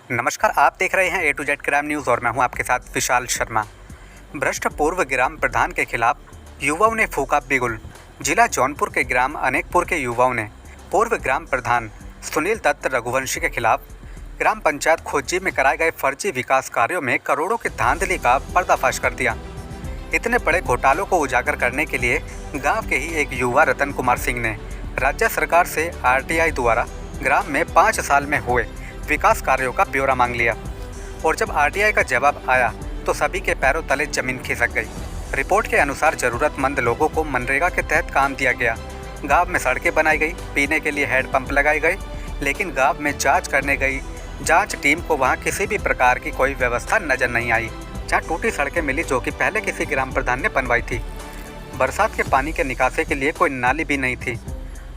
नमस्कार, आप देख रहे हैं ए टू जेड क्राइम न्यूज़ और मैं हूं आपके साथ विशाल शर्मा। भ्रष्ट पूर्व ग्राम प्रधान के खिलाफ युवाओं ने फूंका बिगुल। जिला जौनपुर के ग्राम अनेकपुर के युवाओं ने पूर्व ग्राम प्रधान सुनील दत्त रघुवंशी के खिलाफ ग्राम पंचायत खोजी में कराए गए फर्जी विकास कार्यों में करोड़ों की धांधली का पर्दाफाश कर दिया। इतने बड़े घोटालों को उजागर करने के लिए गाँव के ही एक युवा रतन कुमार सिंह ने राज्य सरकार से RTI द्वारा ग्राम में 5 साल में हुए विकास कार्यों का ब्यौरा मांग लिया और जब RTI का जवाब आया तो सभी के पैरों तले जमीन खिसक गई। रिपोर्ट के अनुसार ज़रूरतमंद लोगों को मनरेगा के तहत काम दिया गया। गांव में सड़कें बनाई गई, पीने के लिए हैंडपंप लगाए गए, लेकिन गांव में जांच करने गई जांच टीम को वहां किसी भी प्रकार की कोई व्यवस्था नजर नहीं आई। जहां टूटी सड़कें मिली जो कि पहले किसी ग्राम प्रधान ने बनवाई थी। बरसात के पानी के निकासी के लिए कोई नाली भी नहीं थी।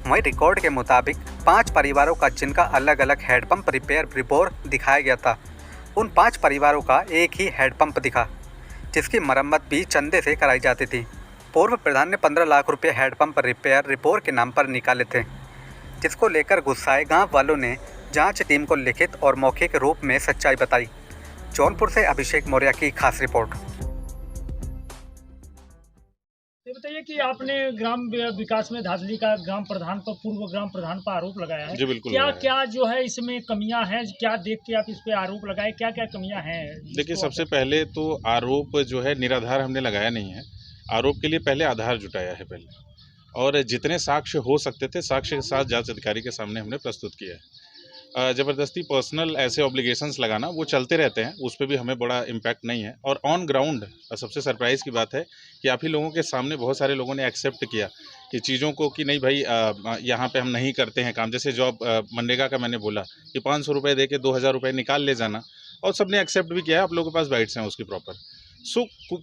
वहीं रिकॉर्ड के मुताबिक 5 परिवारों का जिनका अलग अलग हैंडपंप रिपेयर रिपोर्ट दिखाया गया था, उन 5 परिवारों का एक ही हैंडपंप दिखा जिसकी मरम्मत भी चंदे से कराई जाती थी। पूर्व प्रधान ने 15 लाख रुपये हैंडपंप रिपेयर रिपोर्ट के नाम पर निकाले थे, जिसको लेकर गुस्साए गांव वालों ने जांच टीम को लिखित और मौखिक रूप में सच्चाई बताई। जौनपुर से अभिषेक मौर्य की खास रिपोर्ट। ये बताइए कि आपने ग्राम विकास में धांधली का ग्राम प्रधान पर पूर्व ग्राम प्रधान पर आरोप लगाया है। जी बिल्कुल। क्या जो है इसमें कमियां हैं, क्या देख के आप इस पे आरोप लगाए, क्या क्या कमियां हैं? देखिए, सबसे पहले तो आरोप जो है निराधार हमने लगाया नहीं है। आरोप के लिए पहले आधार जुटाया है पहले, और जितने साक्ष्य हो सकते थे साक्ष्य के साथ जांच अधिकारी के सामने हमने प्रस्तुत किया है। ज़बरदस्ती पर्सनल ऐसे ऑब्लिगेशंस लगाना वो चलते रहते हैं, उस पर भी हमें बड़ा इम्पैक्ट नहीं है। और ऑन ग्राउंड सबसे सरप्राइज़ की बात है कि आप ही लोगों के सामने बहुत सारे लोगों ने एक्सेप्ट किया कि चीज़ों को कि नहीं भाई यहाँ पे हम नहीं करते हैं काम। जैसे जॉब मनरेगा का मैंने बोला कि 500 रुपये दे के 2000 रुपये निकाल ले जाना, और सब ने एक्सेप्ट भी किया है। आप लोगों के पास बाइट्स हैं उसकी प्रॉपर।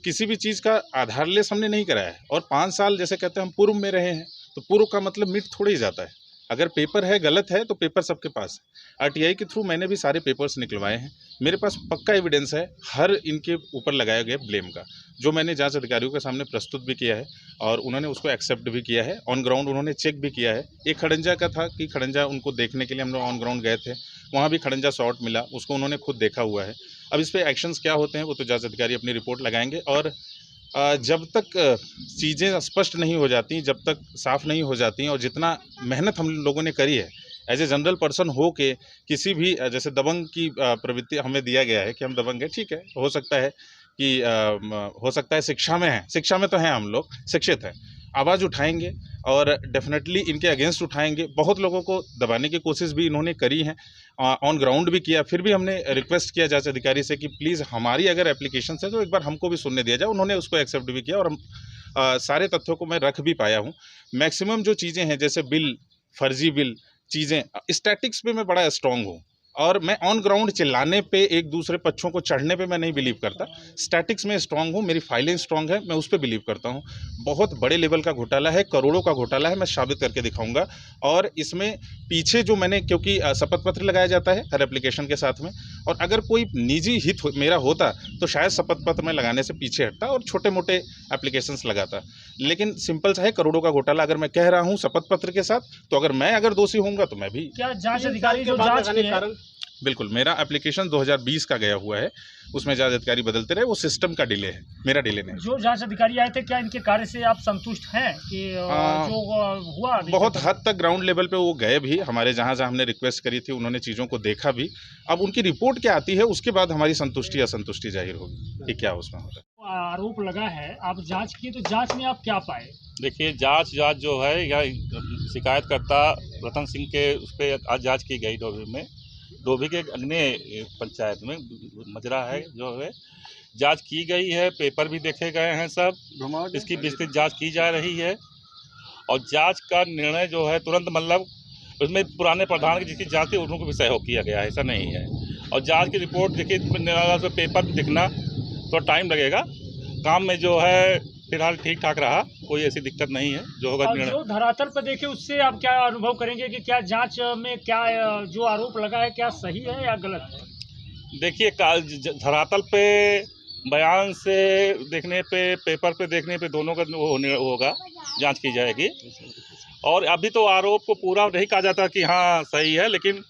किसी भी चीज़ का आधारलेस हमने नहीं कराया है। और 5 साल जैसे कहते हैं हम पूर्व में रहे हैं, तो पूर्व का मतलब मिट थोड़ा ही जाता है। अगर पेपर है गलत है तो पेपर सबके पास है। RTI के थ्रू मैंने भी सारे पेपर्स निकलवाए हैं। मेरे पास पक्का एविडेंस है हर इनके ऊपर लगाए गए ब्लेम का, जो मैंने जांच अधिकारियों के सामने प्रस्तुत भी किया है और उन्होंने उसको एक्सेप्ट भी किया है। ऑन ग्राउंड उन्होंने चेक भी किया है। एक खड़ंजा का था कि खड़ंजा उनको देखने के लिए हम लोग ऑन ग्राउंड गए थे, वहाँ भी खड़ंजा शॉर्ट मिला, उसको उन्होंने खुद देखा हुआ है। अब इस पर एक्शंस क्या होते हैं वो तो जांच अधिकारी अपनी रिपोर्ट लगाएंगे। और जब तक चीज़ें स्पष्ट नहीं हो जाती, जब तक साफ़ नहीं हो जाती, और जितना मेहनत हम लोगों ने करी है एज ए जनरल पर्सन हो के, किसी भी जैसे दबंग की प्रवृत्ति हमें दिया गया है कि हम दबंग हैं, ठीक है, हो सकता है कि हो सकता है शिक्षा में है, शिक्षा में तो हैं हम लोग, शिक्षित हैं, आवाज़ उठाएंगे और डेफिनेटली इनके अगेंस्ट उठाएंगे। बहुत लोगों को दबाने की कोशिश भी इन्होंने करी है, ऑन ग्राउंड भी किया। फिर भी हमने रिक्वेस्ट किया जांच अधिकारी से कि प्लीज़ हमारी अगर एप्लीकेशन है तो एक बार हमको भी सुनने दिया जाए। उन्होंने उसको एक्सेप्ट भी किया और हम सारे तथ्यों को मैं रख भी पाया हूँ। मैक्सिमम जो चीज़ें हैं जैसे बिल, फर्जी बिल, चीज़ें, स्टैटिक्स पे मैं बड़ा स्ट्रॉन्ग हूँ, और मैं ऑन ग्राउंड चिल्लाने पे, एक दूसरे पक्षों को चढ़ने पे मैं नहीं बिलीव करता। स्टैटिक्स में स्ट्रांग हूँ, मेरी फाइलें स्ट्रांग है, मैं उस पर बिलीव करता हूँ। बहुत बड़े लेवल का घोटाला है, करोड़ों का घोटाला है, मैं साबित करके दिखाऊंगा। और इसमें पीछे जो मैंने, क्योंकि शपथ पत्र लगाया जाता है हर एप्लीकेशन के साथ में, और अगर कोई निजी हित मेरा होता तो शायद शपथ पत्र में लगाने से पीछे हटता और छोटे मोटे एप्लीकेशंस लगाता। लेकिन सिंपल सा है, करोड़ों का घोटाला अगर मैं कह रहा हूँ शपथ पत्र के साथ, तो अगर मैं दोषी होऊंगा तो मैं भी। क्या जांच अधिकारी जो जांच के कारण? बिल्कुल, मेरा एप्लीकेशन 2020 का गया हुआ है, उसमें जांच अधिकारी बदलते रहे, वो सिस्टम का डिले है, मेरा डिले नहीं। जो जांच अधिकारी आए थे, क्या इनके कार्य से आप संतुष्ट हैं कि जो हुआ? बहुत हद तक ग्राउंड लेवल पे वो गए भी, हमारे जहाँ हमने रिक्वेस्ट करी थी उन्होंने चीज़ों को देखा भी। अब उनकी रिपोर्ट क्या आती है उसके बाद हमारी संतुष्टि असंतुष्टि जाहिर होगी कि क्या उसमें होता है। आरोप लगा है, आप जाँच किए तो जाँच में आप क्या पाए? देखिए, जांच जो है या शिकायतकर्ता रतन सिंह के उस पर आज जांच की गई डोभी के अग्नि पंचायत में मजरा है, जो है जांच की गई है, पेपर भी देखे गए हैं सब, इसकी विस्तृत जांच की जा रही है। और जांच का निर्णय जो है तुरंत, मतलब उसमें पुराने प्रधान की जिसकी जांच थी उनको भी सहयोग किया गया है, ऐसा नहीं है। और जांच की रिपोर्ट देखिए, पेपर दिखना तो टाइम लगेगा। काम में जो है फिलहाल ठीक ठाक रहा, कोई ऐसी दिक्कत नहीं है। जो होगा निर्णय, जो धरातल पर देखे उससे आप क्या अनुभव करेंगे कि क्या जांच में क्या जो आरोप लगा है क्या सही है या गलत है? देखिए, धरातल पे, बयान से देखने पे, पेपर पे देखने पे, दोनों का वो होगा, जांच की जाएगी। और अभी तो आरोप को पूरा नहीं कहा जाता कि हाँ सही है, लेकिन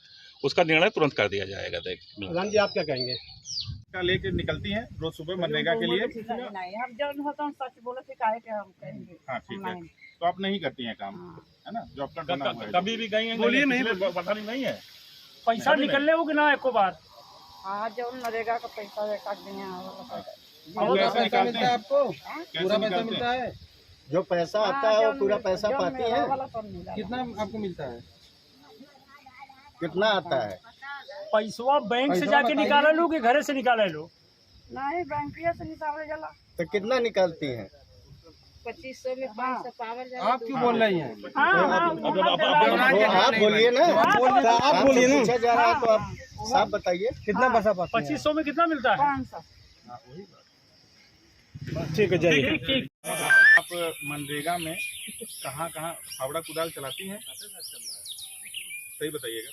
उसका निर्णय तुरंत कर दिया जाएगा। प्रधान जी आप क्या कहेंगे? का लेके निकलती हैं रोज सुबह मनरेगा के लिए। नहीं, हम जो होता हम सच बोले थे काहे के हम कहेंगे। हाँ ठीक है, तो आप नहीं करती हैं काम, है ना? जॉब कार्ड बना हुआ है। कभी भी गई हैं? बोलिए नहीं, पता नहीं है। पैसा निकलने हो कि ना एको बार? हाँ जो नरेगा का पैसा काट दिए पूरा पैसा मिलता है आपको? पूरा पैसा मिलता है? जो पैसा आता है वो पूरा पैसा पाती है? कितना कितना आपको मिलता है? कितना आता है? पैसवा बैंक से जाके निकाले लो कि घरे से निकाले लो? नहीं बैंकिया से निकाले जाला। तो कितना निकालती हैं? 2500 में 500 पावर जाला। आप क्यों बोल रही हैं? आप बोलिए ना, आप बोलिए ना। पूछा जा रहा है तो आप साफ बताइए कितना पैसा पाती है? 2500 में कितना मिलता है? 500। ठीक है, जाइए। ठीक। आप मनरेगा में कहाँ फावड़ा कुदाल चलाती हैं? सही बताइएगा,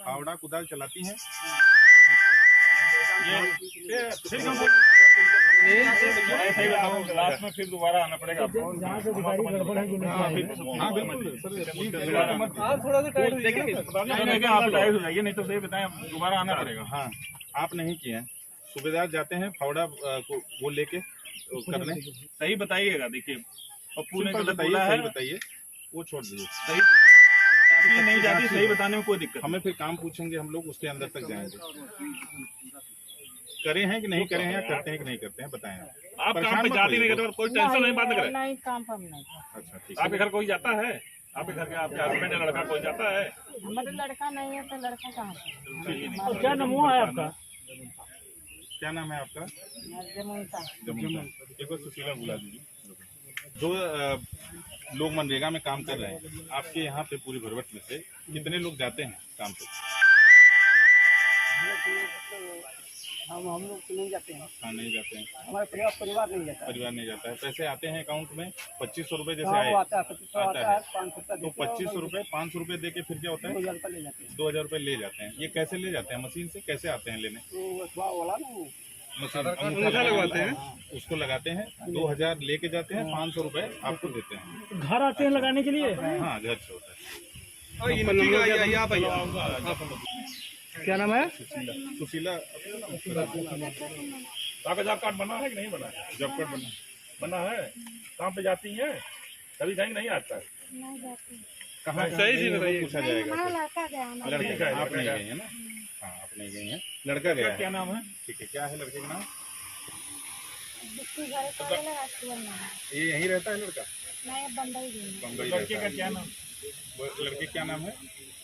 फावड़ा कुदाल चलाती हैं? लास्ट में फिर दोबारा आना पड़ेगा। हाँ बिल्कुल सर, आप थोड़ा सा टाइट हो जाइए। आप लाइव हो जाइए, नहीं तो सही बताएं, दोबारा आना पड़ेगा। हाँ आप नहीं किए हैं। सूबेदार जाते हैं फावड़ा को वो लेके करने। सही बताइएगा। देखिए पप्पू ने सिंपल गलत बताइए, बोला है, सही बताइए, वो छोड़ दीजिए। सही जाती नहीं जाती, सही बताने में कोई दिक्कत हमें फिर काम पूछेंगे, हम लोग उसके अंदर तक जाएंगे। करे हैं कि नहीं करे हैं, या करते हैं कि नहीं करते हैं, बताएं। आप काम पे जाती नहीं करते, कोई टेंशन नहीं, बात करें। नहीं काम पर नहीं। अच्छा ठीक आपके घर कोई जाता है? आपके घर के आपके हस्बैंड या लड़का कोई जाता है? हमारे लड़का नहीं है तो लड़का कहाँ से? और क्या नमूना है आपका? क्या नाम है आपका? जमुनता। एक बार सुशीला बुला दीजिए। जो लोग मनरेगा में काम कर रहे हैं आपके यहाँ पे पूरी भरवट में से कितने लोग जाते हैं काम पे? हम लोग तो नहीं जाते हैं। हाँ नहीं जाते हैं, हमारे परिवार नहीं जाता है। परिवार नहीं जाता है। पैसे आते हैं अकाउंट में 2500 रुपए जैसे हाँ, आए, वो आता है 2500 आता है, 500 तो 2500 रुपए 500 रुपए दे के फिर क्या होता है? 2000 रुपये ले जाते हैं। 2000 रुपए ले जाते हैं। ये कैसे ले जाते हैं? मशीन से कैसे आते हैं लेने? तो अखबार वाला ना वो मशीन अंगूठा लगवाते हैं, उसको लगाते हैं, 2000 लेके जाते हैं, 500 रुपए आपको देते हैं। घर आते हैं लगाने के लिए? हाँ घर से होता है। क्या नाम है? सुशीला आपका जॉब कार्ड बना है कि नहीं बना है? जॉब कार्ड बना। बना है। काम पे जाती हैं? कभी जाएंगे नहीं आता है? नहीं जाती। कहाँ सही चीज बताइए, पूछा जाएगा। हमारा लड़का गया हमारा। लड़के का आप नहीं गई है ना? हाँ आप नहीं गई हैं, लड़का गया है। क्या नाम है? ठीक है, क्या है लड़के का नाम? जिसकी घर का वाला राजकुमार नाम है। ये यहीं रहता है लड़का? नहीं बंबई गई है। बम्बई लड़के रहता का है। क्या नाम? वो लड़के क्या नाम है?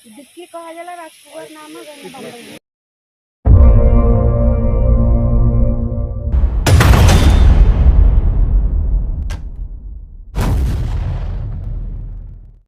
जिसकी कहा जाला राजकुमार नाम है गई बंबई।